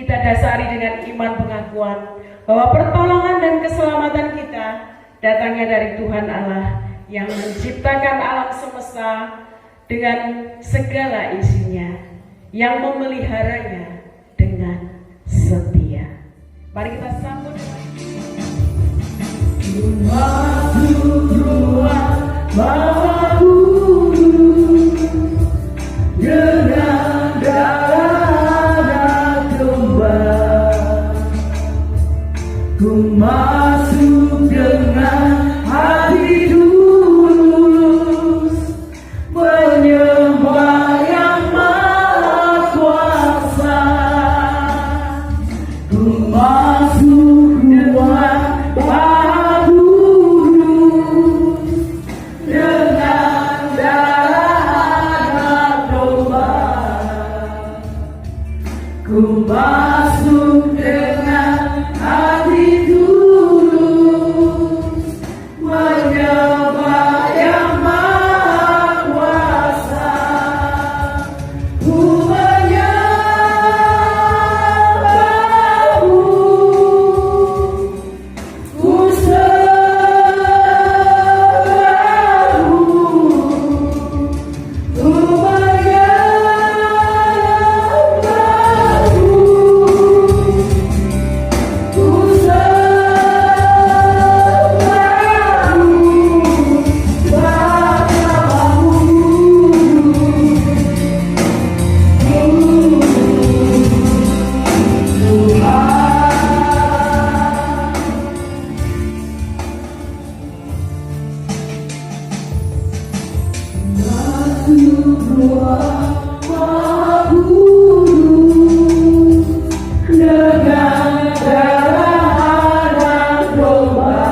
kita dasari dengan iman pengakuan bahwa pertolongan dan keselamatan kita datangnya dari Tuhan Allah yang menciptakan alam semesta dengan segala isinya, yang memeliharanya dengan setia. Mari kita sambut Masuk ruang Maha dengan darah kembang, ku masuk dengan hati tulus, menyembah yang Maha Kuasa. Ku masuk ruang Maha dengan darah domba, ku masuk dengan hati tulus, menyembah yang Maha Kuasa. Ku menyembahmu, ku sembahmu, ku menyembahmu, ku dengan darah anak domba,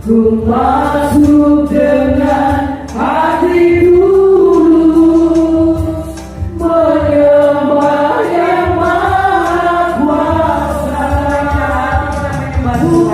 ku masuk dengan hati tulus, menyembah yang Maha Kuasa. Ku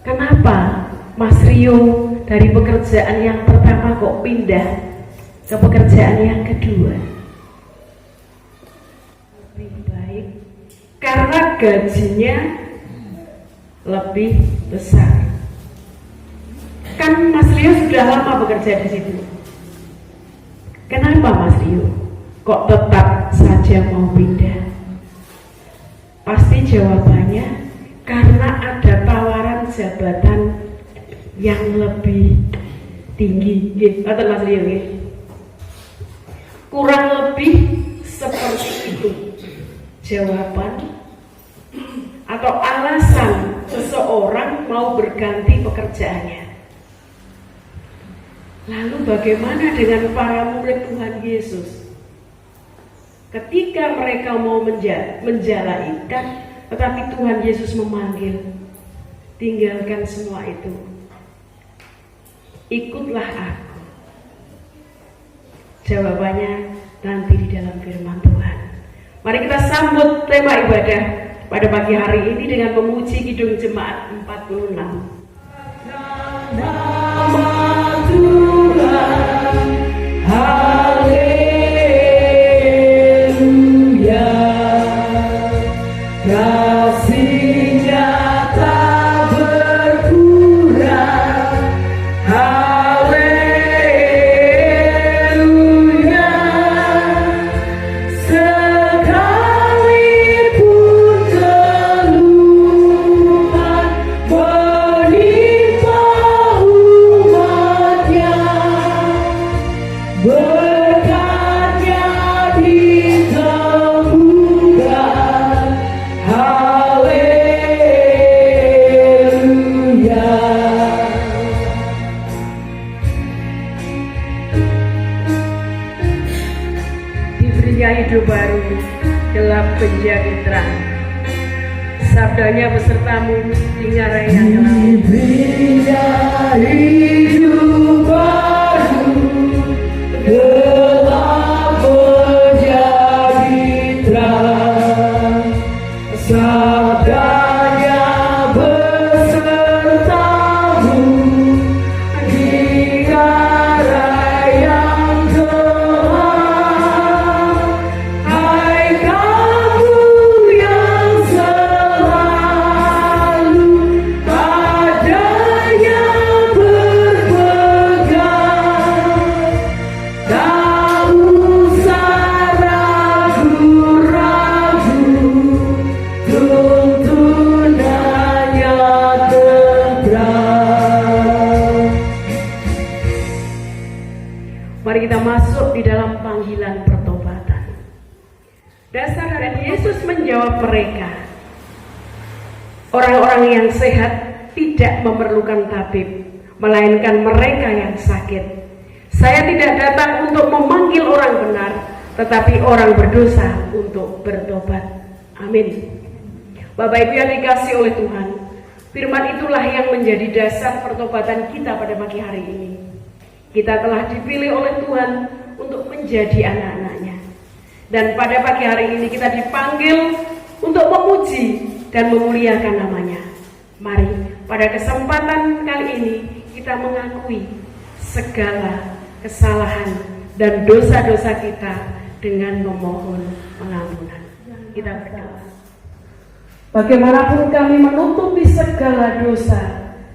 Kenapa Mas Rio dari pekerjaan yang pertama kok pindah ke pekerjaan yang kedua? Lebih baik karena gajinya lebih besar. Kan Mas Rio sudah lama bekerja di situ. Kenapa Mas Rio kok tetap saja mau pindah? Pasti jawabannya karena ada tawaran jabatan yang lebih tinggi, atau Mas Rio, kurang lebih seperti itu jawaban atau alasan seseorang mau berganti pekerjaannya. Lalu bagaimana dengan para murid Tuhan Yesus? Ketika mereka mau menjala ikan, tetapi Tuhan Yesus memanggil, tinggalkan semua itu, ikutlah aku. Jawabannya nanti di dalam firman Tuhan. Mari kita sambut tema ibadah pada pagi hari ini dengan memuji Kidung Jemaat 46. Nama Tuhan, haleluya, kasih-Nya tak berkurang, haleluya, sekalipun keluhan hidup baru, gelap menjadi terang. Sabdanya besertamu hingga raya gelap. Diberinya hidup baru, gelap menjadi terang. Sabdanya besertamu hingga raya gelap. Hai kamu yang selalu padanya berpegang, tak usah ragu-ragu, tuntunannya terang. Mari kita masuk di dalam panggilan pertobatan. Dasar dan Yesus menjawab mereka, orang-orang yang sehat tidak memerlukan tabib, melainkan mereka yang sakit. Saya tidak datang untuk memanggil orang benar, tetapi orang berdosa untuk bertobat. Amin. Bapak Ibu yang dikasihi oleh Tuhan, firman itulah yang menjadi dasar pertobatan kita pada pagi hari ini. Kita telah dipilih oleh Tuhan untuk menjadi anak-anaknya. Dan pada pagi hari ini kita dipanggil untuk memuji dan memuliakan namanya. Mari pada kesempatan kali ini kita mengakui segala kesalahan dan dosa-dosa kita dengan memohon pengampunan. Kita berdoa. Bagaimanapun kami menutupi segala dosa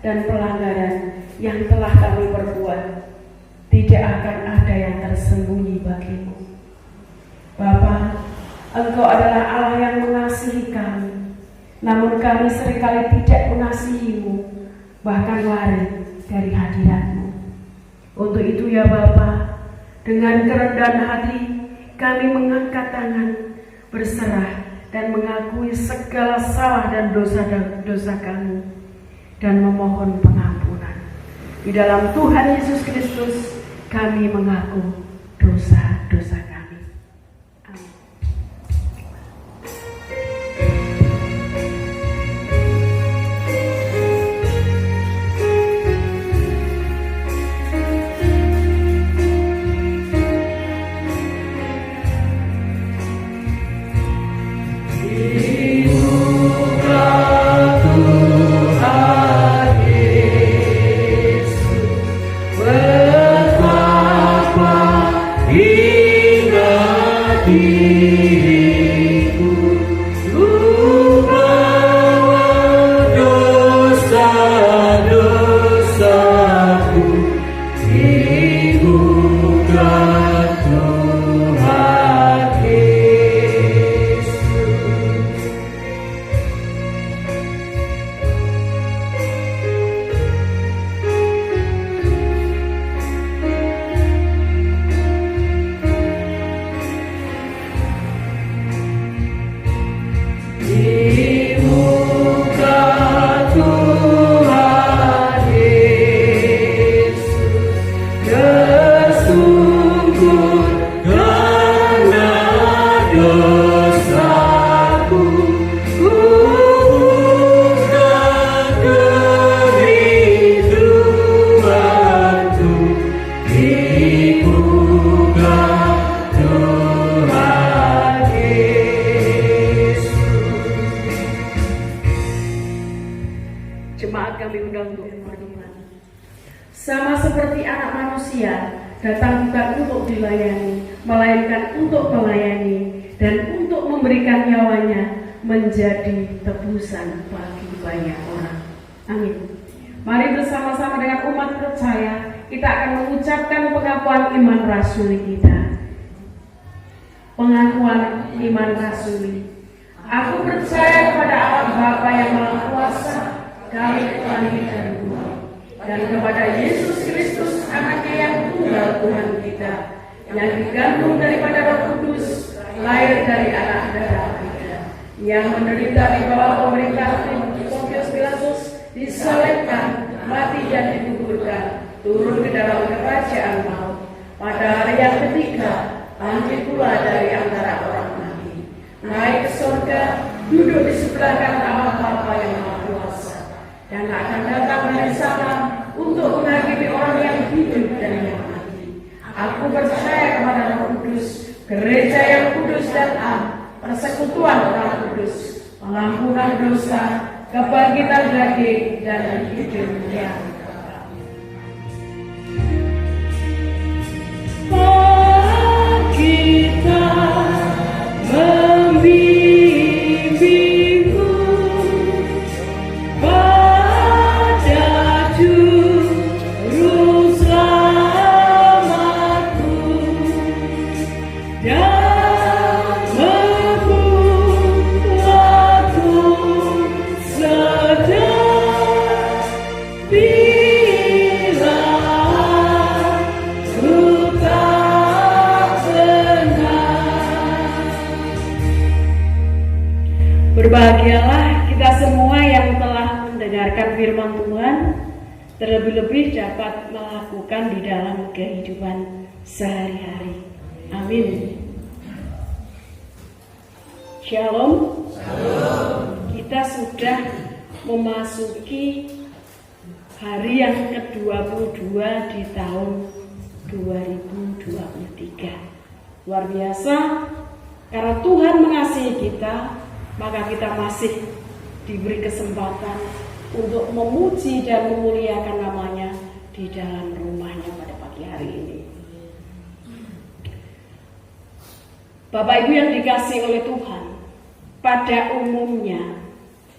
dan pelanggaran yang telah kami perbuat, tidak akan ada yang tersembunyi bagimu. Bapa, Engkau adalah Allah yang mengasihi kami, namun kami seringkali tidak mengasihimu, bahkan lari dari hadiratmu. Untuk itu ya Bapa, dengan kerendahan hati kami mengangkat tangan, berserah dan mengakui segala salah dan dosa kami, dan memohon pengampunan. Di dalam Tuhan Yesus Kristus kami mengaku dosa-dosa kami. Amin. Jemaat kami undang untuk berdoa. Sama seperti anak manusia datang bukan untuk dilayani, melainkan untuk melayani dan untuk memberikan nyawanya menjadi tebusan bagi banyak orang. Amin. Mari bersama-sama dengan umat percaya kita akan mengucapkan pengakuan iman rasuli kita. Pengakuan iman rasuli. Aku percaya kepada Allah Bapa yang Maha Kuasa, dari langit dan bumi, dan kepada Yesus Kristus anaknya yang tunggal Tuhan kita, yang digandung daripada Roh Kudus, lahir dari anak darah kita, yang menderita di bawah pemerintah Pontius Pilatus, disalibkan, mati dan dikuburkan, turun ke dalam kerajaan maut. Pada hari yang ketiga bangkit pula dari antara orang mati, naik ke surga, duduk di sebelah kanan Allah Bapa yang Maha Kuasa, dan akan datang dari sana untuk menghakimi orang yang hidup dan yang mati. Aku percaya kepada Roh Kudus, gereja yang kudus dan am, persekutuan orang kudus, pengampunan dosa, kebangkitan daging, dan hidup yang kekal. Kita membimbingku pada juru selamatku dan membuatku sadar bila ku tak benar. Berbahagialah kita semua yang telah mendengarkan firman Tuhan, terlebih-lebih dapat melakukan di dalam kehidupan sehari-hari. Amin. Shalom. Kita sudah memasuki hari yang ke-22 di tahun 2023. Luar biasa, karena Tuhan mengasihi kita, maka kita masih diberi kesempatan untuk memuji dan memuliakan namanya di dalam rumahnya pada pagi hari ini. Bapak Ibu yang dikasihi oleh Tuhan, pada umumnya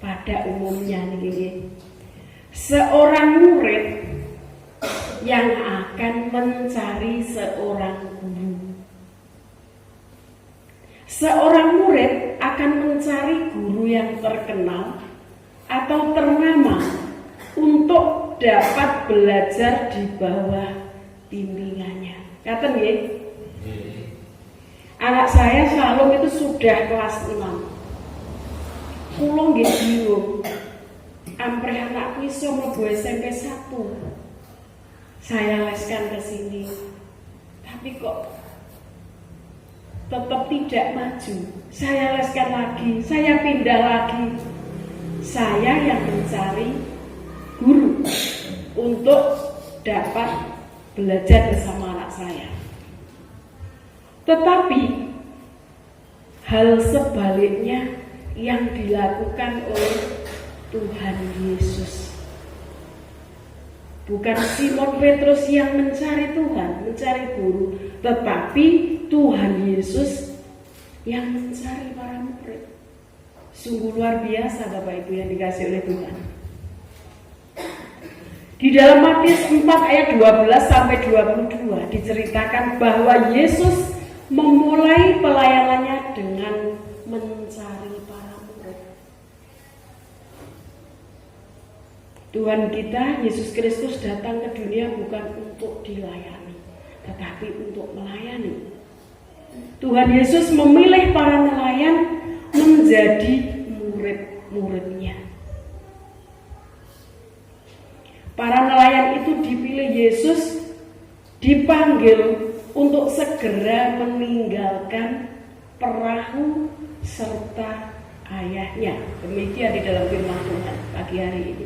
nih, seorang murid yang akan mencari seorang guru. Seorang murid akan mencari guru yang terkenal atau ternama untuk dapat belajar di bawah bimbingannya. Kata nggih? Anak saya Shalom itu sudah kelas 6. Kulo nggih bingung. Ampreh anakku iso mlebu SMP 1. Saya leskan ke sini. Tapi kok tetap tidak maju. Saya leskan lagi, saya pindah lagi. Saya yang mencari guru untuk dapat belajar bersama anak saya. Tetapi hal sebaliknya yang dilakukan oleh Tuhan Yesus. Bukan Simon Petrus yang mencari Tuhan, mencari guru, tetapi Tuhan Yesus yang mencari para murid. Sungguh luar biasa Bapak Ibu yang dikasihi oleh Tuhan. Di dalam Matius 4 ayat 12 sampai 22 diceritakan bahwa Yesus memulai pelayanannya dengan mencari para murid. Tuhan kita Yesus Kristus datang ke dunia bukan untuk dilayani, tetapi untuk melayani. Tuhan Yesus memilih para nelayan menjadi murid-muridnya. Para nelayan itu dipilih Yesus, dipanggil untuk segera meninggalkan perahu serta ayahnya. Demikian di dalam firman Tuhan pagi hari ini.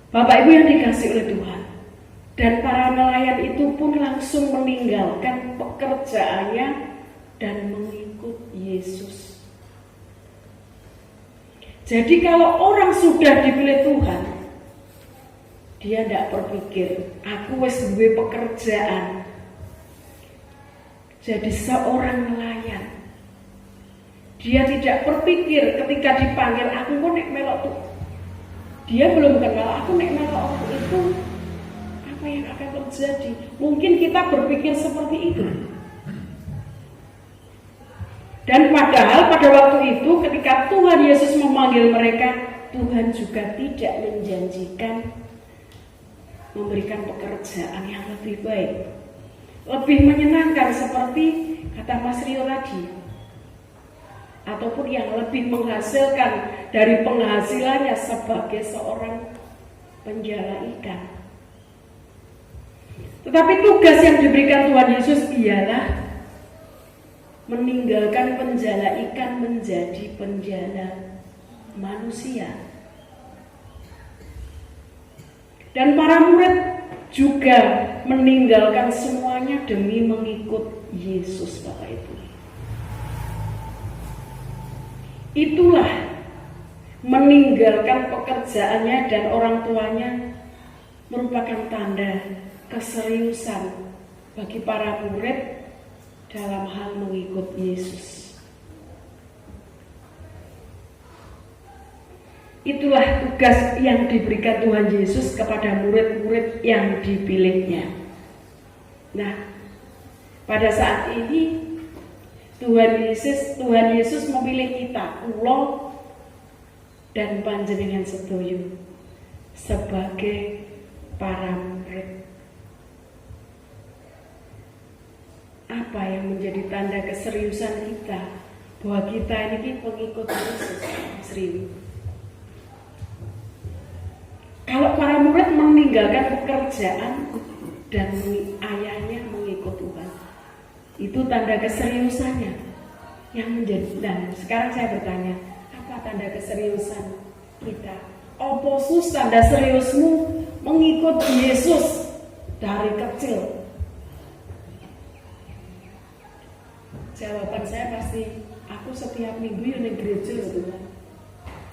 Bapak Ibu yang dikasihi oleh Tuhan, dan para nelayan itu pun langsung meninggalkan pekerjaannya dan mengikut Yesus. Jadi kalau orang sudah dipilih Tuhan, dia tidak berpikir, aku wis duwe pekerjaan jadi seorang nelayan. Dia tidak berpikir ketika dipanggil, aku kok nek melok tuh. Dia belum kenal, aku nek melok itu apa yang akan terjadi. Mungkin kita berpikir seperti itu. Dan padahal pada waktu itu ketika Tuhan Yesus memanggil mereka, Tuhan juga tidak menjanjikan memberikan pekerjaan yang lebih baik, lebih menyenangkan seperti kata Mas Rio tadi, ataupun yang lebih menghasilkan dari penghasilannya sebagai seorang penjala ikan. Tetapi tugas yang diberikan Tuhan Yesus ialah meninggalkan penjala ikan menjadi penjala manusia. Dan para murid juga meninggalkan semuanya demi mengikut Yesus, Bapak Ibu. Itulah meninggalkan pekerjaannya dan orang tuanya merupakan tanda keseriusan bagi para murid dalam hal mengikut Yesus. Itulah tugas yang diberikan Tuhan Yesus kepada murid-murid yang dipilihnya. Nah, pada saat ini Tuhan Yesus memilih kita, kula dan panjenengan sedoyo sebagai para murid. Apa yang menjadi tanda keseriusan kita bahwa kita ini pengikut Yesus serius? Kalau para murid meninggalkan pekerjaan dan ayahnya mengikut Tuhan, itu tanda keseriusannya yang menjadi. Dan sekarang saya bertanya, apa tanda keseriusan kita? Apa tanda seriusmu mengikut Yesus dari kecil? Jawaban saya pasti, aku setiap minggu di gereja loh Tuhan.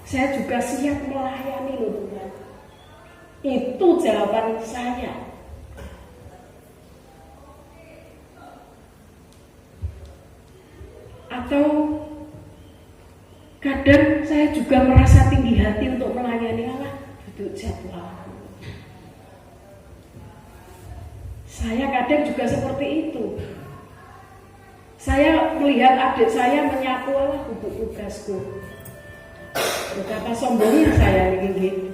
Saya juga siap melayani loh Tuhan. Itu jawaban saya. Atau kadang saya juga merasa tinggi hati untuk melayani Allah, itu jadwal. Saya kadang juga seperti itu. Saya melihat adik saya menyapu Allah, untuk tugasku. Betapa sombongnya saya begini.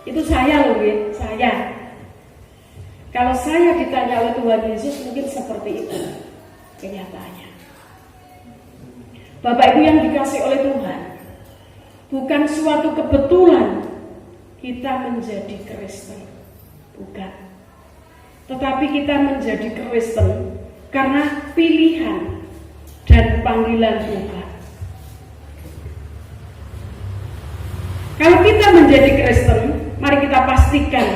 Itu saya loh, saya. Kalau saya ditanya oleh Tuhan Yesus, mungkin seperti itu kenyataannya. Bapak Ibu yang dikasih oleh Tuhan, bukan suatu kebetulan kita menjadi Kristen, bukan. Tetapi kita menjadi Kristen karena pilihan dan panggilan Tuhan. Kalau kita menjadi Kristen, mari kita pastikan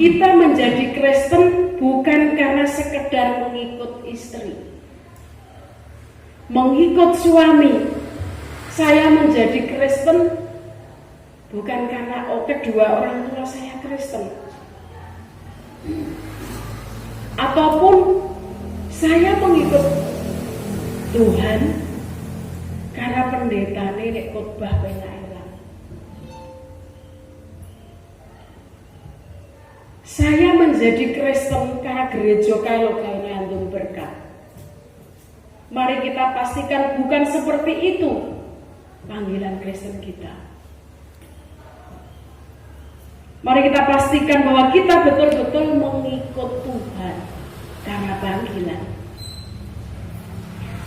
kita menjadi Kristen bukan karena sekedar mengikut istri, mengikut suami. Saya menjadi Kristen bukan karena kedua orang tua saya Kristen, ataupun saya mengikut Tuhan karena pendeta nenek khotbah banyak. Saya menjadi Kristen karena gereja kalau nyandung berkat. Mari kita pastikan bukan seperti itu panggilan Kristen kita. Mari kita pastikan bahwa kita betul-betul mengikut Tuhan karena panggilan.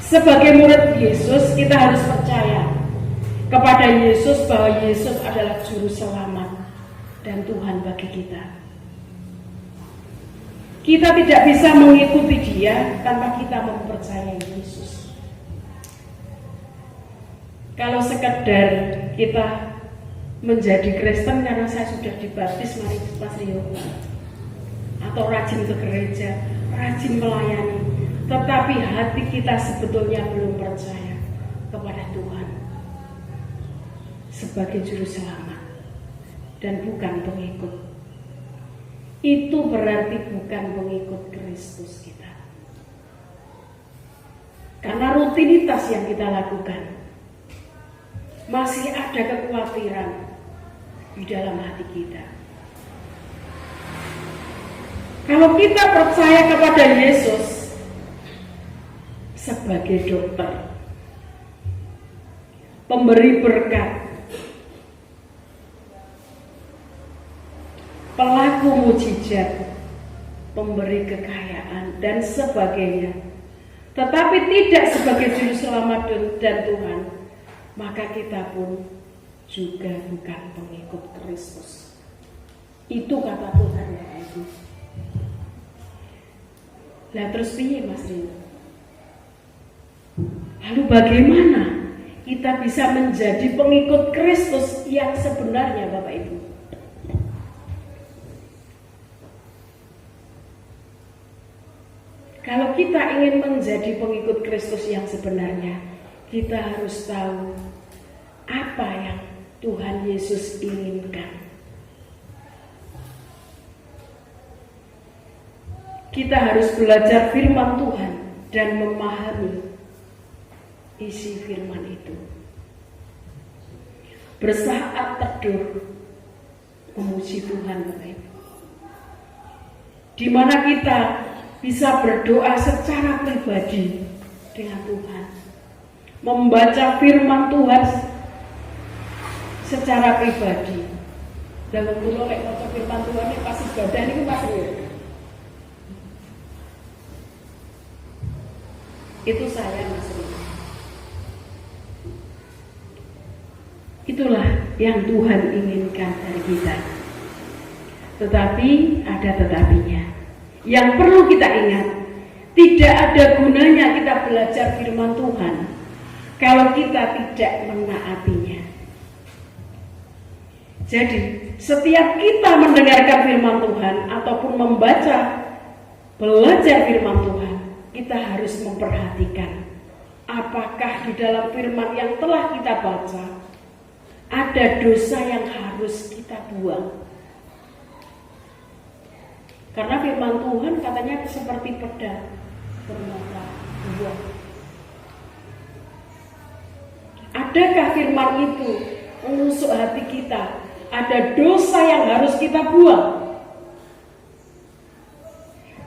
Sebagai murid Yesus, kita harus percaya kepada Yesus bahwa Yesus adalah juru selamat dan Tuhan bagi kita. Kita tidak bisa mengikuti Dia tanpa kita mempercayai Yesus. Kalau sekedar kita menjadi Kristen karena saya sudah dibaptis, mari Mas Rio, atau rajin ke gereja, rajin melayani, tetapi hati kita sebetulnya belum percaya kepada Tuhan sebagai juru selamat dan bukan pengikut, itu berarti bukan pengikut Kristus kita. Karena rutinitas yang kita lakukan, masih ada kekhawatiran di dalam hati kita. Kalau kita percaya kepada Yesus sebagai dokter, pemberi berkat, pelaku mujizat, pemberi kekayaan dan sebagainya, tetapi tidak sebagai juru selamat dan Tuhan, maka kita pun juga bukan pengikut Kristus. Itu kata Tuhan ya Ibu. Lah terus piye Mas Rino? Lalu bagaimana kita bisa menjadi pengikut Kristus yang sebenarnya Bapak Ibu? Kalau kita ingin menjadi pengikut Kristus yang sebenarnya, kita harus tahu apa yang Tuhan Yesus inginkan. Kita harus belajar firman Tuhan dan memahami isi firman itu. Bersaat teduh memuji Tuhan, Bapak Ibu. Di mana kita bisa berdoa secara pribadi dengan Tuhan, membaca firman Tuhan secara pribadi. Dalam kula lek maca firman Tuhan pas ibadah niku Mas Rino. Itu saya Mas Rino. Itulah yang Tuhan inginkan dari kita. Tetapi ada tetapinya. Yang perlu kita ingat, tidak ada gunanya kita belajar firman Tuhan kalau kita tidak menaatinya. Jadi, setiap kita mendengarkan firman Tuhan ataupun belajar firman Tuhan, kita harus memperhatikan apakah di dalam firman yang telah kita baca ada dosa yang harus kita buang. Karena firman Tuhan katanya seperti pedang bermata dua. Adakah firman itu menusuk hati kita? Ada dosa yang harus kita buang?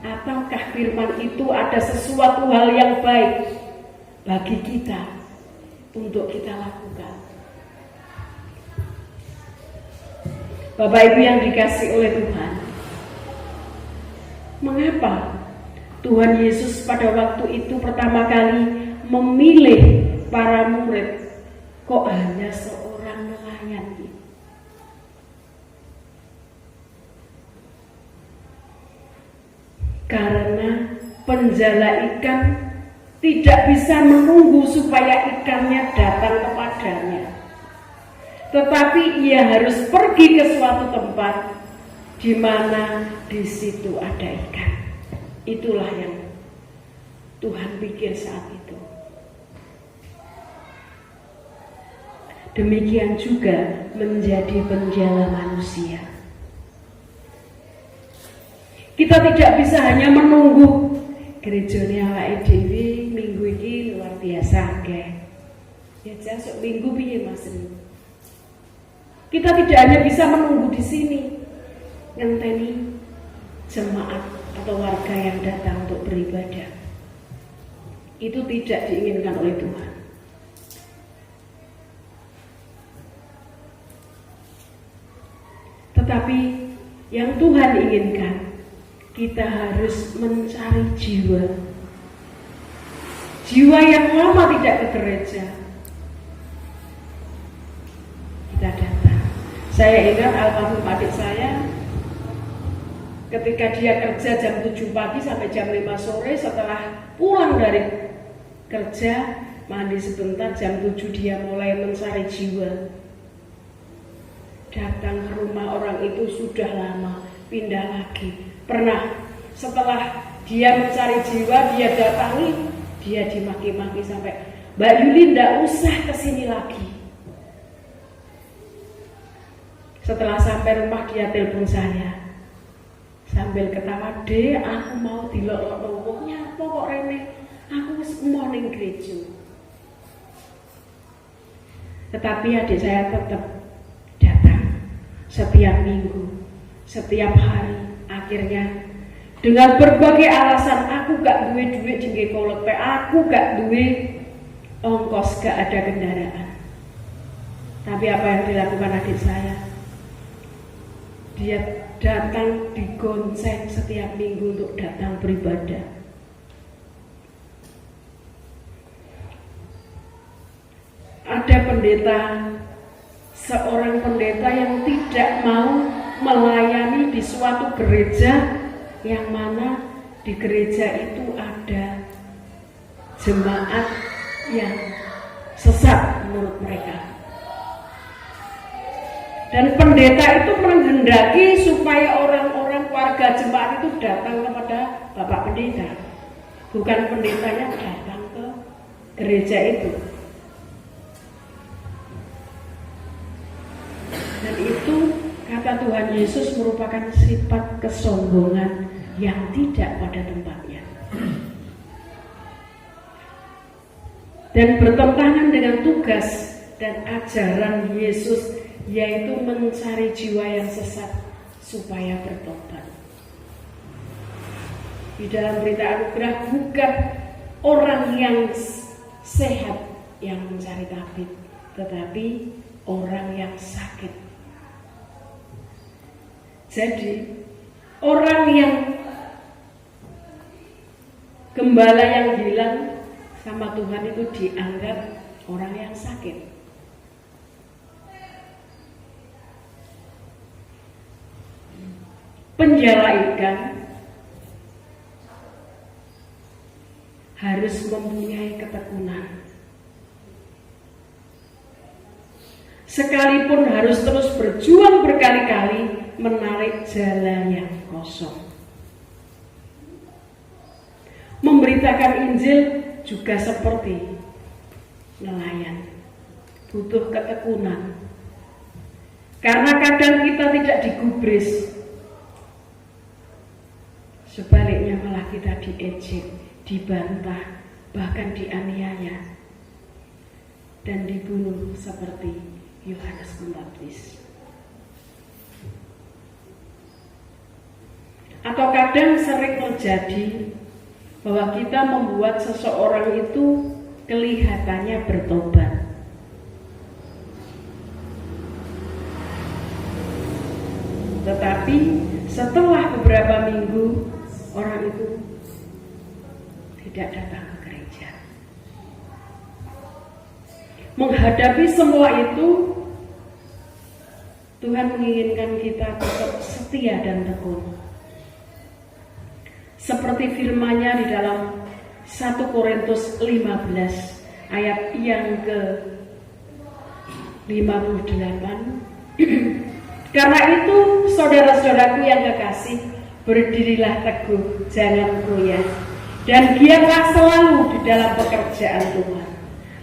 Ataukah firman itu ada sesuatu hal yang baik bagi kita untuk kita lakukan? Bapak Ibu yang dikasihi oleh Tuhan, mengapa Tuhan Yesus pada waktu itu pertama kali memilih para murid kok hanya seorang nelayan? Karena penjala ikan tidak bisa menunggu supaya ikannya datang kepadanya, tetapi ia harus pergi ke suatu tempat di mana di situ ada ikan. Itulah yang Tuhan pikir saat itu. Demikian juga menjadi penjala manusia. Kita tidak bisa hanya menunggu gerejane awake dhewe minggu ini luar biasa akeh. Ya jasuk minggu piye Mas Rino? Kita tidak hanya bisa menunggu di sini ngenteni jemaat atau warga yang datang untuk beribadah. Itu tidak diinginkan oleh Tuhan. Tetapi yang Tuhan inginkan, kita harus mencari jiwa yang lama tidak ke gereja. Kita datang. Saya ingat almarhum adik saya, ketika dia kerja jam 7 pagi sampai jam 5 sore, setelah pulang dari kerja, mandi sebentar, jam 7 dia mulai mencari jiwa. Datang ke rumah orang itu sudah lama, pindah lagi. Pernah setelah dia mencari jiwa, dia datangi, dia dimaki-maki sampai, Mbak Yuli ndak usah kesini lagi. Setelah sampai rumah dia telepon saya sambil ketawa, "Dek, aku mau dilok-lok nyapa kok rene, aku wis mau ning gereja." Tetapi adik saya tetap datang setiap minggu, setiap hari. Akhirnya dengan berbagai alasan, aku gak duwe duit dinggo kolek, aku gak duwe ongkos, gak ada kendaraan. Tapi apa yang dilakukan adik saya? Dia datang digonceng setiap minggu untuk datang beribadah. Ada seorang pendeta yang tidak mau melayani di suatu gereja yang mana di gereja itu ada jemaat yang sesat menurut mereka. Dan pendeta itu menghendaki supaya orang-orang warga jemaat itu datang kepada Bapak Pendeta, bukan pendetanya datang ke gereja itu. Dan itu kata Tuhan Yesus merupakan sifat kesombongan yang tidak pada tempatnya. Dan bertentangan dengan tugas dan ajaran Yesus, yaitu mencari jiwa yang sesat supaya bertobat. Di dalam berita anugerah bukan orang yang sehat yang mencari tabib, tetapi orang yang sakit. Jadi orang yang gembala yang hilang sama Tuhan itu dianggap orang yang sakit. Penjala ikan harus mempunyai ketekunan. Sekalipun harus terus berjuang berkali-kali menarik jala yang kosong. Memberitakan Injil juga seperti nelayan, butuh ketekunan. Karena kadang kita tidak digubris, sebaliknya malah kita diejek, dibantah, bahkan dianiaya dan dibunuh seperti Yohanes Pembaptis. Atau kadang sering terjadi bahwa kita membuat seseorang itu kelihatannya bertobat, tetapi setelah beberapa minggu orang itu tidak datang ke gereja. Menghadapi semua itu, Tuhan menginginkan kita tetap setia dan tekun. Seperti firman-Nya di dalam 1 Korintus 15 ayat yang ke-58. Karena itu, saudara-saudaraku yang kekasih, berdirilah teguh, jangan goyah, dan giatlah selalu di dalam pekerjaan Tuhan.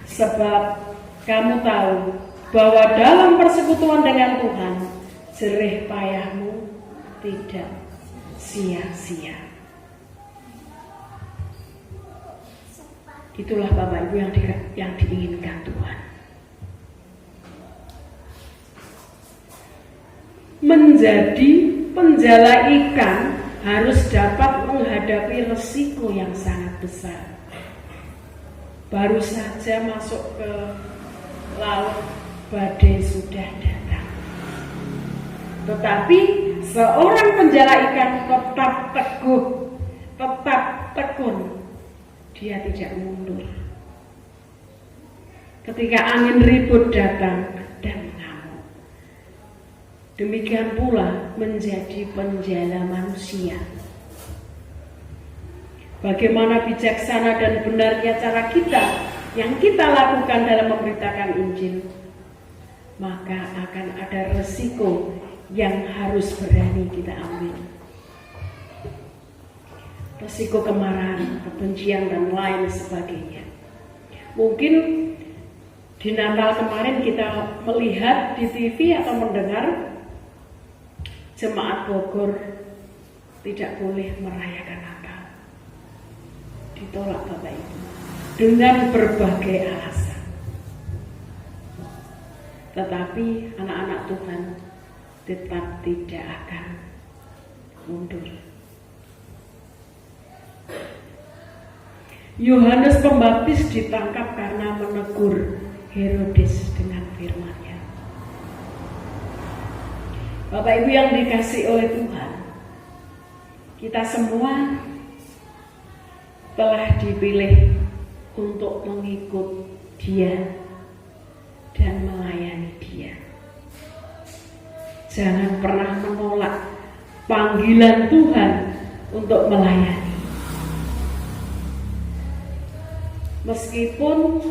Sebab kamu tahu bahwa dalam persekutuan dengan Tuhan, jerih payahmu tidak sia-sia. Itulah Bapak Ibu yang diinginkan Tuhan. Menjadi penjala ikan harus dapat menghadapi resiko yang sangat besar. Baru saja masuk ke laut, badai sudah datang. Tetapi seorang penjala ikan tetap teguh, tetap tekun. Dia tidak mundur. Ketika angin ribut datang dan mengamuk. Demikian pula menjadi penjala manusia. Bagaimana bijaksana dan benarnya cara kita yang kita lakukan dalam memberitakan Injil, maka akan ada resiko yang harus berani kita ambil. Resiko kemarahan, kebencian, dan lain sebagainya. Mungkin di Natal kemarin kita melihat di TV atau mendengar jemaat Bogor tidak boleh merayakan Natal. Ditolak Bapak Ibu dengan berbagai alasan. Tetapi anak-anak Tuhan tetap tidak akan mundur. Yohanes Pembaptis ditangkap karena menegur Herodes dengan firman-Nya. Bapak Ibu yang dikasihi oleh Tuhan, kita semua telah dipilih untuk mengikut Dia dan melayani Dia. Jangan pernah menolak panggilan Tuhan untuk melayani. Meskipun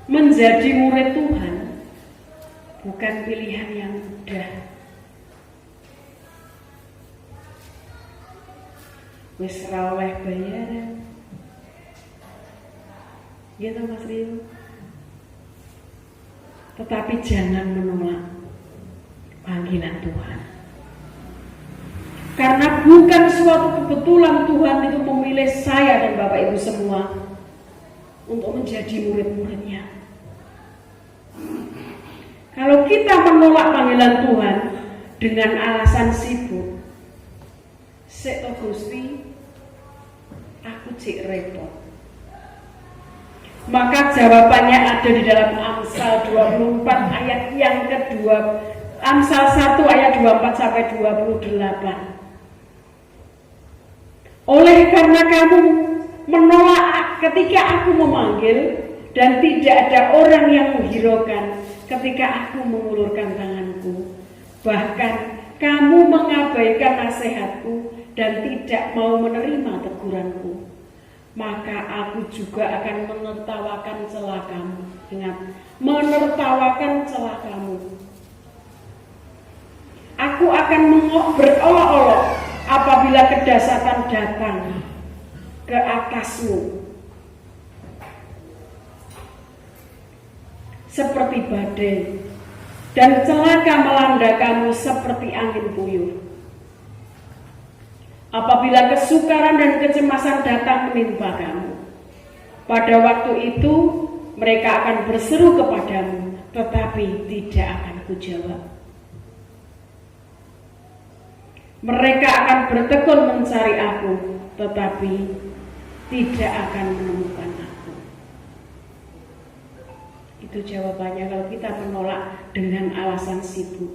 menjadi murid Tuhan bukan pilihan yang mudah. Wis ra oleh bayaran. Gitu Mas Rio. Tetapi jangan menolak panggilan Tuhan. Karena bukan suatu kebetulan Tuhan itu memilih saya dan Bapak Ibu semua untuk menjadi murid-muridnya. Kalau kita menolak panggilan Tuhan dengan alasan sibuk, sik to Gusti, aku cek repot. Maka jawabannya ada di dalam Amsal 24 ayat yang kedua. Amsal 1 ayat 24 sampai 28. Oleh karena kamu menolak ketika aku memanggil dan tidak ada orang yang menghiraukan ketika aku mengulurkan tanganku. Bahkan kamu mengabaikan nasihatku dan tidak mau menerima teguranku. Maka aku juga akan menertawakan celah kamu. Ingat, menertawakan celah kamu. Aku akan berolok-olok apabila kedasatan datang ke atasmu seperti badai dan celaka melanda kamu seperti angin puyuh. Apabila kesukaran dan kecemasan datang menimpa kamu, pada waktu itu mereka akan berseru kepadamu, tetapi tidak akan kujawab. Mereka akan bertekun mencari aku, tetapi tidak akan menemukan aku. Itu jawabannya kalau kita menolak dengan alasan sibuk.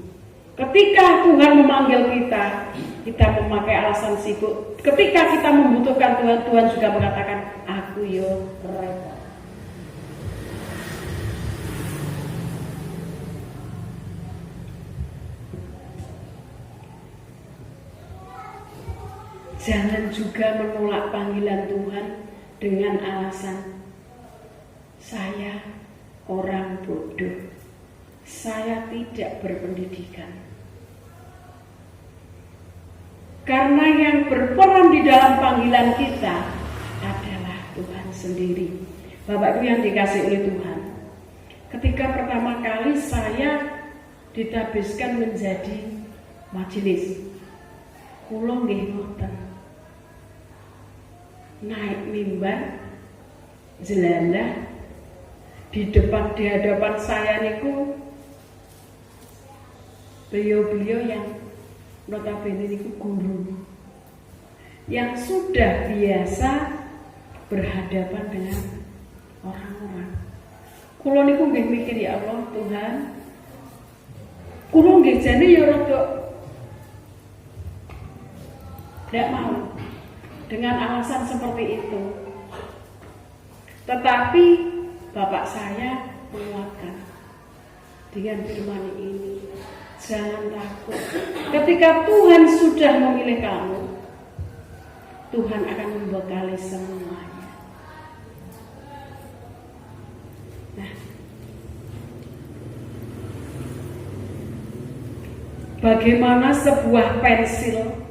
Ketika Tuhan memanggil kita, kita memakai alasan sibuk. Ketika kita membutuhkan Tuhan, Tuhan juga mengatakan, aku yo repot. Jangan juga menolak panggilan Tuhan dengan alasan saya orang bodoh, saya tidak berpendidikan. Karena yang berperan di dalam panggilan kita adalah Tuhan sendiri. Bapak Ibu yang dikasih oleh Tuhan, ketika pertama kali saya ditabiskan menjadi majelis, kula nggih ngoten. Naik mimbar jelalah di hadapan saya niku beliau-beliau yang notabene niku guru yang sudah biasa berhadapan dengan orang-orang. Kula niku nggih mikir, ya Allah Tuhan, kula nggih jane ya rada tidak mau dengan alasan seperti itu. Tetapi Bapak saya menguatkan dengan firman ini, jangan takut. Ketika Tuhan sudah memilih kamu, Tuhan akan membekali semuanya. Nah, bagaimana sebuah pensil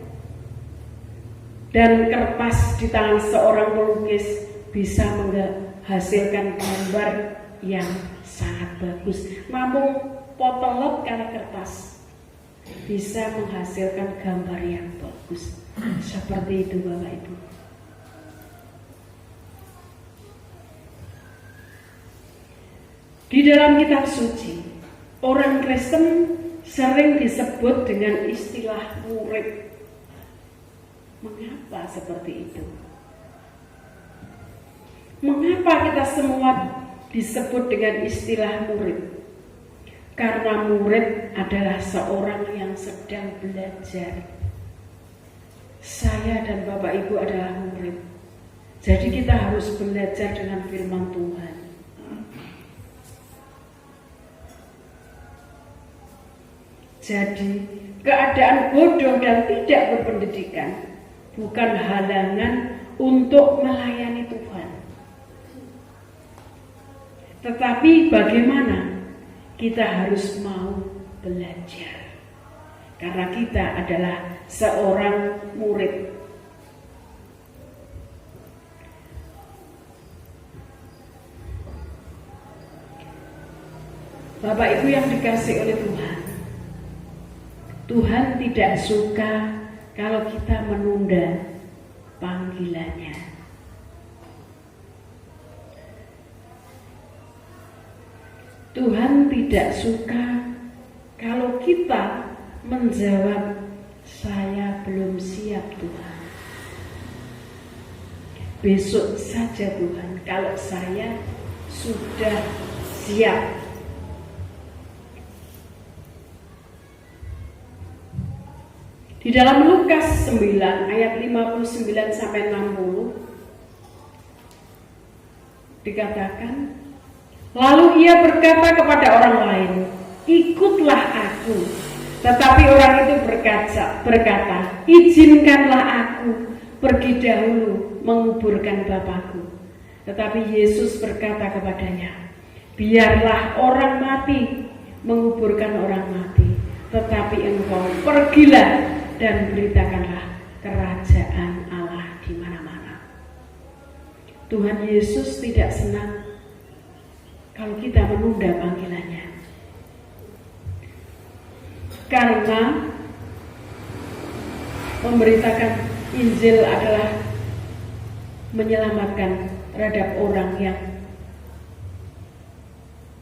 dan kertas di tangan seorang pelukis bisa menghasilkan gambar yang sangat bagus. Namun potelot kali kertas bisa menghasilkan gambar yang bagus. Seperti itu Bapak Ibu. Di dalam kitab suci, orang Kristen sering disebut dengan istilah murid. Mengapa seperti itu? Mengapa kita semua disebut dengan istilah murid? Karena murid adalah seorang yang sedang belajar. Saya dan Bapak Ibu adalah murid. Jadi kita harus belajar dengan firman Tuhan. Jadi keadaan bodoh dan tidak berpendidikan bukan halangan untuk melayani Tuhan. Tetapi bagaimana? Kita harus mau belajar. Karena kita adalah seorang murid. Bapak Ibu yang dikasihi oleh Tuhan, Tuhan tidak suka kalau kita menunda panggilannya. Tuhan tidak suka kalau kita menjawab, saya belum siap Tuhan. Besok saja Tuhan, kalau saya sudah siap. Di dalam Lukas 9 ayat 59 sampai 60 dikatakan, lalu ia berkata kepada orang lain, ikutlah aku. Tetapi orang itu berkata, izinkanlah aku pergi dahulu menguburkan Bapakku. Tetapi Yesus berkata kepadanya, biarlah orang mati menguburkan orang mati, tetapi engkau pergilah dan beritakanlah kerajaan Allah di mana-mana. Tuhan Yesus tidak senang kalau kita menunda panggilannya. Karena memberitakan Injil adalah menyelamatkan terhadap orang yang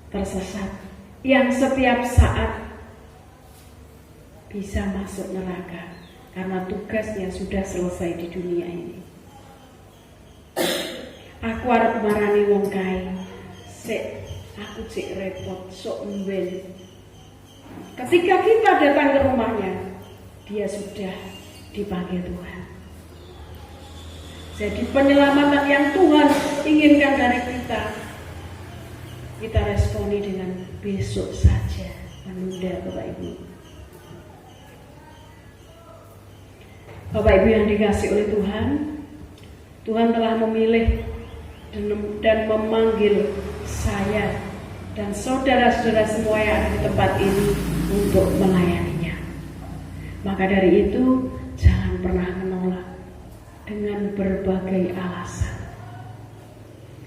tersesat, yang setiap saat bisa masuk neraka karena tugasnya sudah selesai di dunia ini. Aku arep marani wong kae, aku cek repot, sok mben. Ketika kita datang ke rumahnya, dia sudah dipanggil Tuhan. Jadi penyelamatan yang Tuhan inginkan dari kita responi dengan besok saja, menunda. Bapak Ibu. Bapak Ibu yang dikasihi oleh Tuhan, Tuhan telah memilih dan memanggil saya dan saudara-saudara semua yang ada di tempat ini untuk melayaninya. Maka dari itu jangan pernah menolak dengan berbagai alasan.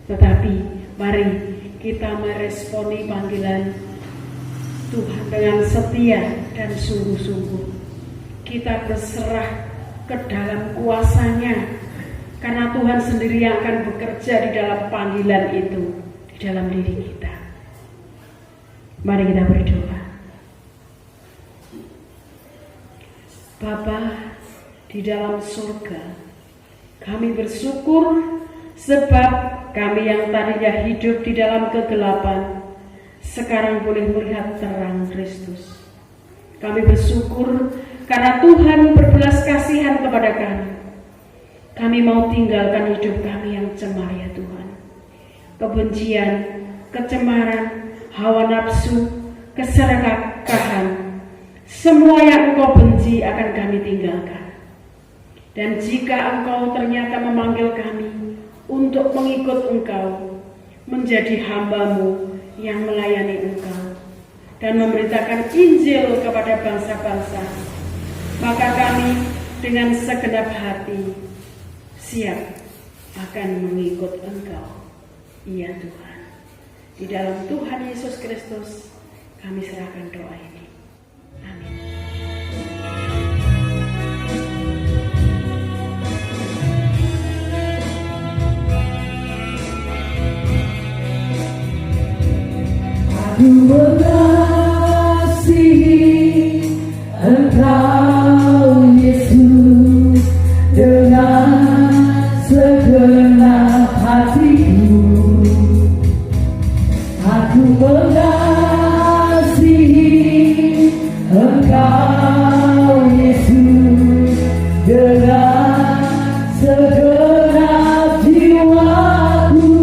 Tetapi mari kita meresponi panggilan Tuhan dengan setia dan sungguh-sungguh. Kita berserah ke dalam kuasa-Nya, karena Tuhan sendiri yang akan bekerja di dalam panggilan itu, di dalam diri kita. Mari kita berdoa. Bapa di dalam surga, kami bersyukur sebab kami yang tadinya hidup di dalam kegelapan sekarang boleh melihat terang Kristus. Kami bersyukur karena Tuhan berbelas kasihan kepada kami. Kami mau tinggalkan hidup kami yang cemar ya Tuhan. Kebencian, kecemaran, hawa nafsu, keserakahan, semua yang Engkau benci akan kami tinggalkan. Dan jika Engkau ternyata memanggil kami untuk mengikut Engkau, menjadi hamba-Mu yang melayani Engkau dan memberitakan Injil kepada bangsa-bangsa, maka kami dengan segenap hati siap akan mengikut Engkau. Iya Tuhan. Di dalam Tuhan Yesus Kristus kami serahkan doa ini. Amin. Aku mengasihi Engkau Yesus dengan segenap hatiku. Aku mengasihi Engkau Yesus dengan segenap jiwaku.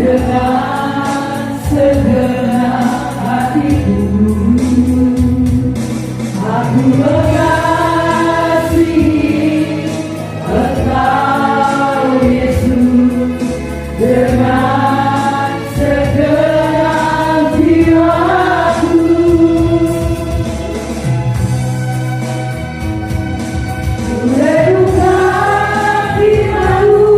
dengan segenap hatiku. Aku mengasihi Engkau Yesus dengan segenap jiwaku. Ku renungkan firman-Mu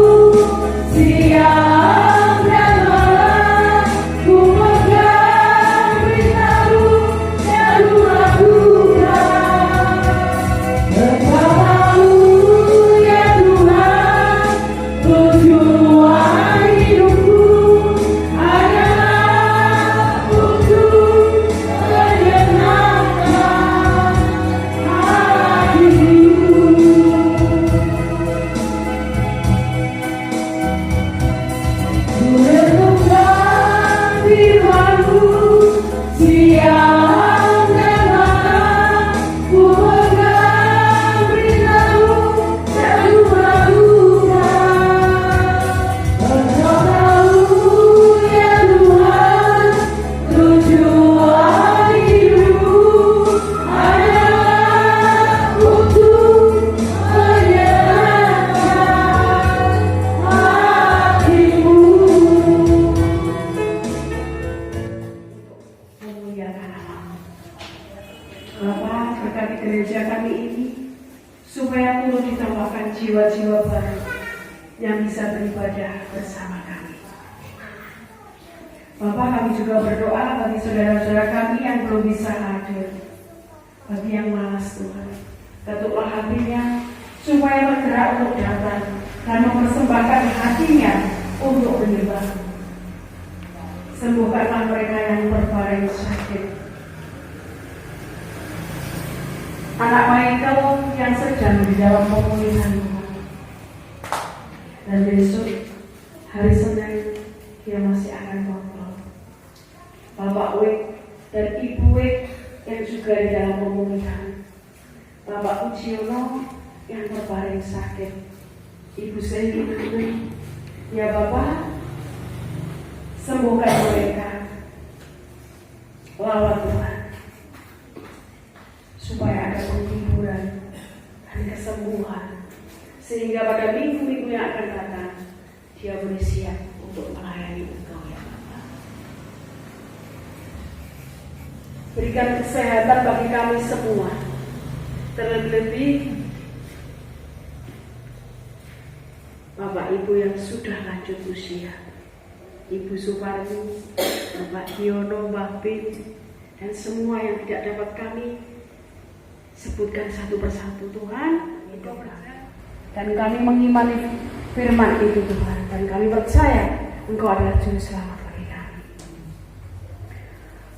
siang dan malam, ku pegang berita-Mu dan ku lakukan. Bersama-Mu ya Tuhan, tujuan hidupku adalah untuk menyenangkan hati-Mu. Ku renungkan firman-Mu siang dan malam, ku pegang berita-Mu dan ku lakukan. Bersama-Mu ya Tuhan, tujuan hidupku adalah untuk menyenangkan hati-Mu. Memuliakan nama-Mu. Bapa, berkati gereja kami ini, supaya turut ditambahkan jiwa-jiwa baru yang bisa beribadah bersama kami. Bapa, kami juga berdoa bagi saudara-saudara kami yang belum bisa hadir, bagi yang malas Tuhan. Ketuklah hatinya, supaya bergerak untuk datang dan mempersembahkan hatinya untuk menyembah. Sembuhkanlah mereka yang berbaring sakit, anak Michael yang sedang di dalam pemulihan, dan besok hari Senin dia masih akan kontrol. Bapak Wik dan Ibu Wik yang juga di dalam pemulihan, Bapak Uciono yang berbaring sakit, Ibu Sendiri, ya Bapak, sembuhkan mereka, lawat Tuhan, supaya ada penghiburan dan kesembuhan, sehingga pada minggu-minggu yang akan datang dia boleh siap untuk melayani Engkau ya Bapa. Berikan kesehatan bagi kami semua, terlebih Bapak Ibu yang sudah lanjut usia, Ibu Suparni, Bapak Diono, Mbak Bin, dan semua yang tidak dapat kami sebutkan satu persatu Tuhan. Dan kami mengimani firman itu Tuhan, dan kami percaya Engkau adalah juru selamat bagi kami.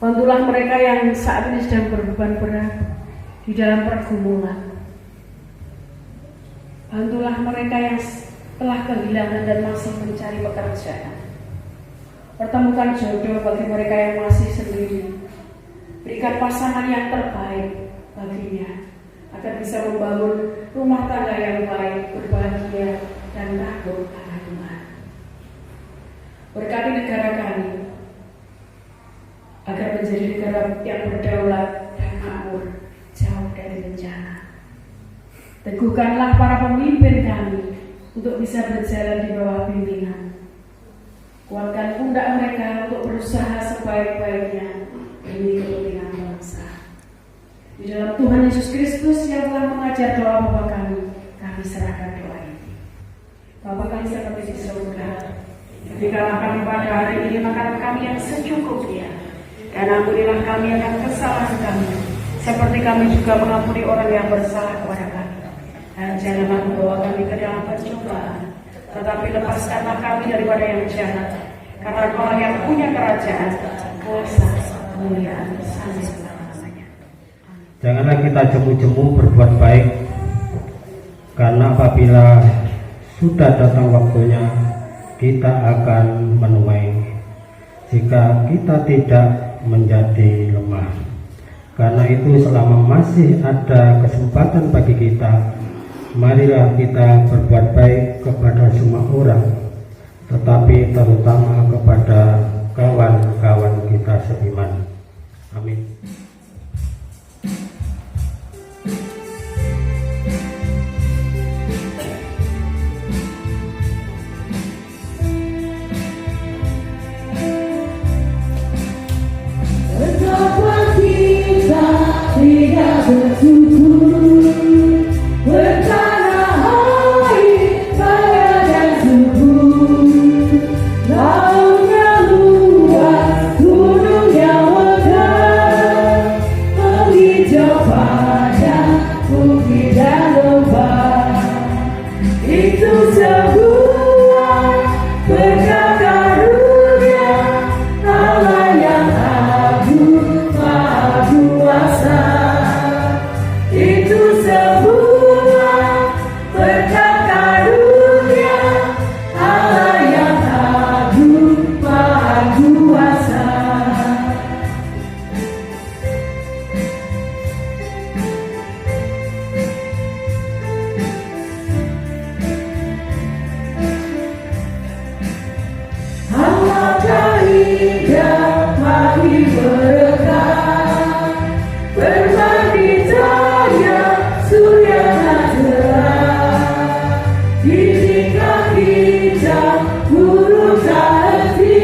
Bantulah mereka yang saat ini sedang berbeban berat di dalam pergumulan. Bantulah mereka yang telah kehilangan dan masih mencari pekerjaan. Pertemukan jodoh bagi mereka yang masih sendiri. Berikan pasangan yang terbaik baginya, agar bisa membangun rumah tangga yang baik, berbahagia, dan takut akan Tuhan. Berkati negara kami, agar menjadi negara yang berdaulat dan makmur, jauh dari bencana. Teguhkanlah para pemimpin kami untuk bisa berjalan di bawah bimbingan. Kuatkan pundak mereka untuk berusaha sebaik-baiknya demi kepentingan bangsa. Di dalam Tuhan Yesus Kristus yang telah mengajar doa Bapa kami serahkan doa ini. Bapa kami seperti di surga, berikanlah kami pada hari ini makanan kami yang secukupnya, dan ampunilah kami akan kesalahan kami, seperti kami juga mengampuni orang yang bersalah kepada kami. Dan janganlah membawa kami ke dalam pencobaan, tetapi lepaskanlah kami daripada yang jahat, karena Engkau yang punya kerajaan, kuasa, kemuliaan sampai selama-lamanya. Janganlah kita jemu-jemu berbuat baik, karena apabila sudah datang waktunya, kita akan menuai jika kita tidak menjadi lemah. Karena itu selama masih ada kesempatan bagi kita, marilah kita berbuat baik kepada semua orang, tetapi terutama kepada Amin. Betapa kita tidak bersyukur bertanah air kaya dan subur, lautnya luas, gunungnya megah, menghijau padang, bukit dan lembah. Itu sebuah berkat karunia Allah yang agung maha kuasa. Itu sebuah berkat karunia Allah yang agung maha kuasa. Alangkah indah pagi berkah, bermandi cahaya surya cerah. Ditingkat hijau burung tak henti,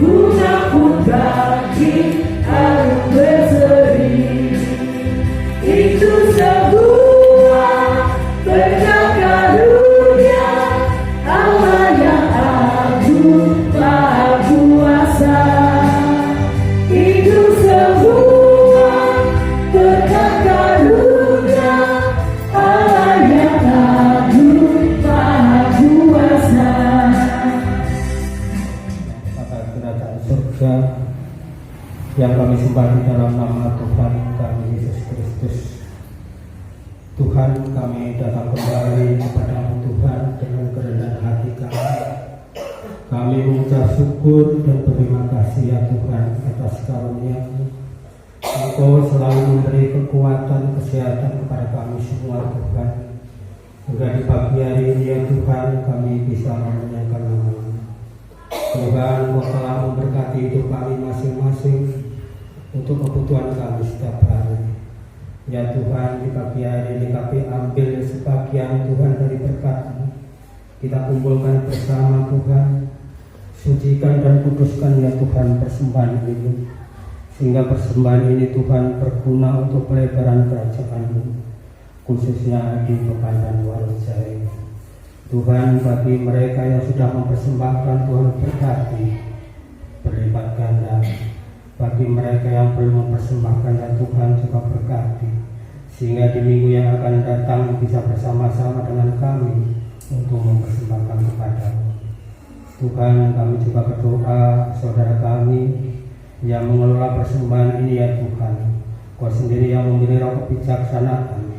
bunga pun bangkit harum berseri. Itu sebuah berkat karunia Allah yang agung maha kuasa. Itu sebuah berkat karunia Allah yang agung maha kuasa. Maka kerajaan surga yang kami sembah di dalam nama Tuhan kami Yesus Kristus. Tuhan, kami datang kembali kepadamu Tuhan dengan kerendahan hati kami. Kami mengucap syukur dan berterima kasih ya Tuhan atas karunia-Mu. Engkau selalu memberi kekuatan, kesehatan kepada kami semua Tuhan. Hingga di pagi hari ini ya Tuhan kami bisa memuliakan nama-Mu. Tuhan, Engkau telah memberkati hidup kami masing-masing untuk kebutuhan kami setiap hari. Ya Tuhan, di pagi hari ini kami ambil sebagian Tuhan dari berkat-Mu. Kita kumpulkan bersama Tuhan. Sucikan dan kuduskan ya Tuhan persembahan ini, sehingga persembahan ini Tuhan berguna untuk pelebaran kerajaan-Mu, khususnya di Pekanbaru Warujai. Tuhan, bagi mereka yang sudah mempersembahkan, Tuhan berkati berlipat ganda. Bagi mereka yang belum mempersembahkan ya Tuhan juga berkati, sehingga di minggu yang akan datang bisa bersama-sama dengan kami untuk mempersembahkan kepada-Mu. Tuhan, kami juga berdoa saudara kami yang mengelola persembahan ini ya Tuhan. Kau sendiri yang memberi roh kebijaksanaan,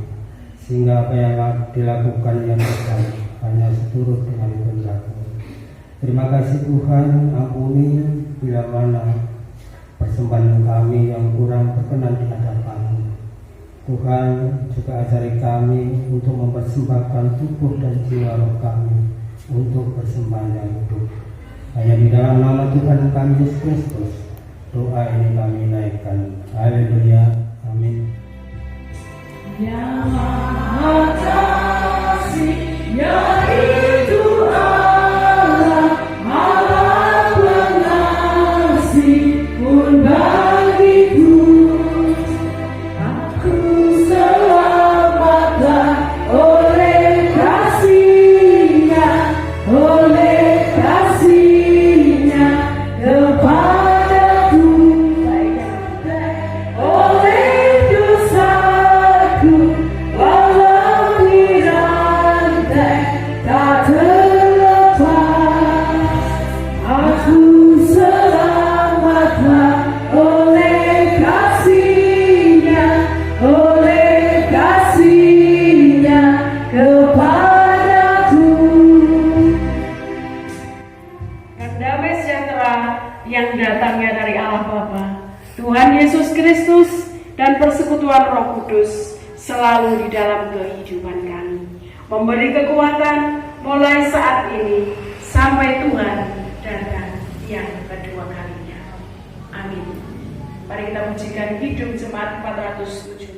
sehingga apa yang dilakukan ya Tuhan hanya seturut dengan kehendak-Mu. Terima kasih Tuhan, ampuni bila mana persembahan kami yang kurang berkenan di hadapan-Mu. Tuhan, juga ajari kami untuk mempersembahkan tubuh dan jiwa roh kami untuk persembahan yang hidup. Hanya di dalam nama Tuhan kami Yesus Kristus doa ini kami naikkan. Haleluya. Amin. Yang Maha Kasih, yaitu Allah, Allah pengasih pun bagiku. Aku selamatlah oleh kasih-Nya, oleh kasih-Nya kepadaku, oleh dosaku walau dirantai tak terlepas. Aku selamatlah oleh kasih-Nya, oleh kasih-Nya kepadaku. Dan damai sejahtera yang datangnya dari Allah Bapa, Tuhan Yesus Kristus, dan persekutuan Roh Kudus selalu di dalam kehidupan kami, memberi kekuatan mulai saat ini sampai Tuhan datang yang kedua kalinya. Amin. mujikan hidup Jemaat 474.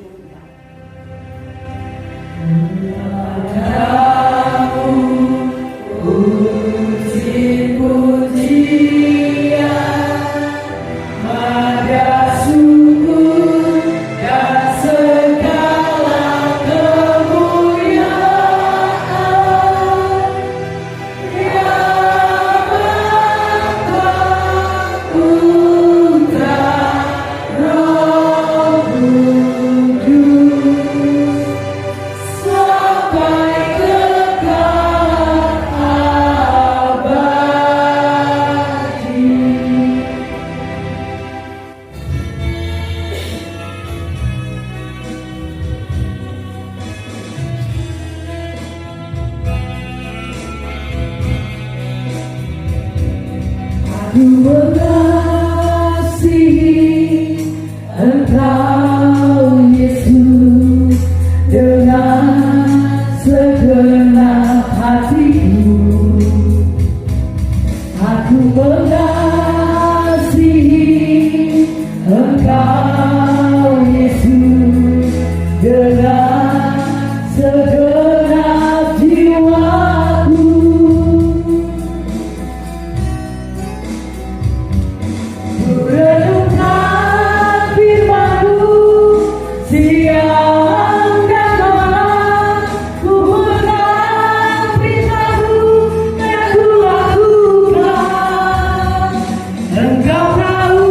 Ku mengasihi Engkau Yesus dengan segenap hatiku. Aku mengasihi Engkau Yesus dengan segenap jiwaku. Renungkan firman-Mu siang dan malam, ku pegang perintah-Mu dan ku lakukan. Engkau tahu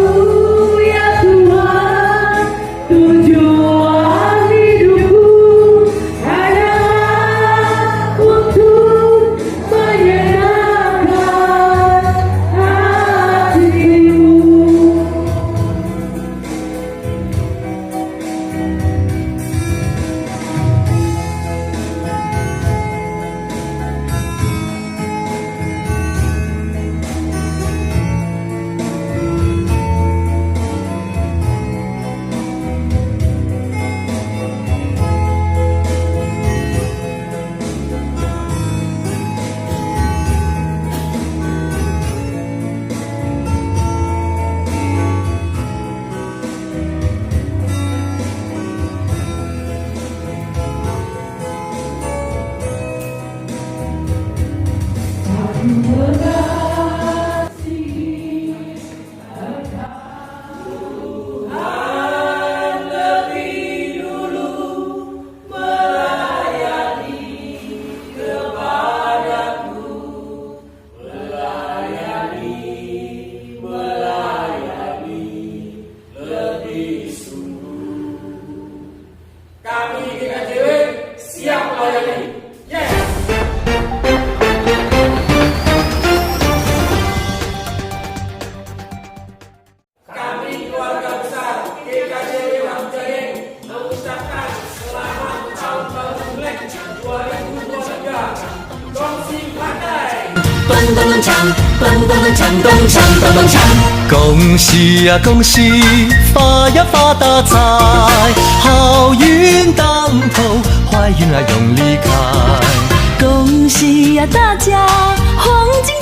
ya Tuhan, tujuan hidupku hanyalah untuk menyenangkan hati-Mu. Kami di KJW siap melayani. Yes. Kami keluarga besar GKJW Wangjayeng mengucapkan selamat tahun baru Imlek 2023. Gongsi pakai. 蹦蹦蹦锵，蹦蹦蹦锵，咚锵蹦蹦锵。恭喜呀恭喜，发呀发大财，好运当头，坏运啊永离开。恭喜呀大家，黄金